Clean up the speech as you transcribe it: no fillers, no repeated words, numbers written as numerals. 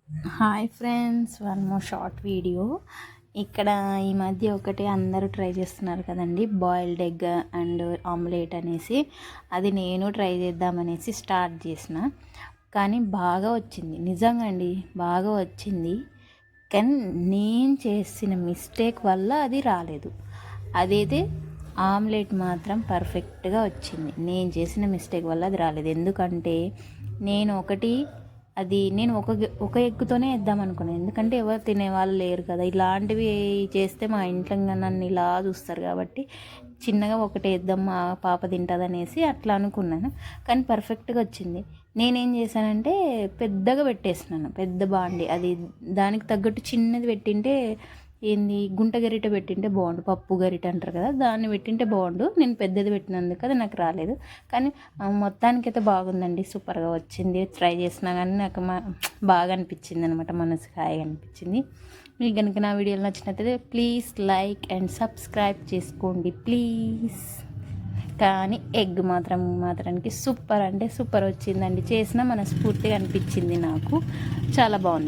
Hi friends, one more short video. ఇక్కడ ఈ మధ్య ఒకటి అందరూ ట్రై చేస్తున్నారు కదండి, బాయిల్డ్ ఎగ్ అండ్ ఆమ్లెట్ అనేసి. అది నేను ట్రై చేద్దామనేసి స్టార్ట్ చేసిన, కానీ బాగా వచ్చింది. నిజంగా అండి, బాగా వచ్చింది. కానీ నేను చేసిన మిస్టేక్ వల్ల అది రాలేదు. అదైతే ఆమ్లెట్ మాత్రం పర్ఫెక్ట్గా వచ్చింది. నేను చేసిన మిస్టేక్ వల్ల అది రాలేదు. ఎందుకంటే నేను ఒక ఎగ్గుతోనే వేద్దాం అనుకున్నాను. ఎందుకంటే ఎవరు తినేవాళ్ళు లేరు కదా, ఇలాంటివి చేస్తే మా ఇంట్లో నన్ను ఇలా చూస్తారు కాబట్టి చిన్నగా ఒకటి వేద్దాం, మా పాప తింటుంది అనేసి అట్లా అనుకున్నాను. కానీ పర్ఫెక్ట్గా వచ్చింది. నేనేం చేశానంటే పెద్దగా పెట్టేసినాను, పెద్ద బాండి. అది దానికి తగ్గట్టు చిన్నది పెట్టింటే గుంట గరిట పెట్టింటే బాగుండు, పప్పు గరిట అంటారు కదా, దాన్ని పెట్టింటే బాగుండు. నేను పెద్దది పెట్టినందుకు అది నాకు రాలేదు. కానీ మొత్తానికైతే బాగుందండి, సూపర్గా వచ్చింది. ట్రై చేసినా కానీ నాకు బాగా అనిపించింది అనమాట, మనసుకి హాయిగా అనిపించింది. మీకు కనుక నా వీడియోలు నచ్చినట్లయితే ప్లీజ్ లైక్ అండ్ సబ్స్క్రైబ్ చేసుకోండి ప్లీజ్. కానీ ఎగ్ మాత్రానికి సూపర్ అంటే సూపర్ వచ్చిందండి. చేసిన మనస్ఫూర్తిగా అనిపించింది, నాకు చాలా బాగుంది.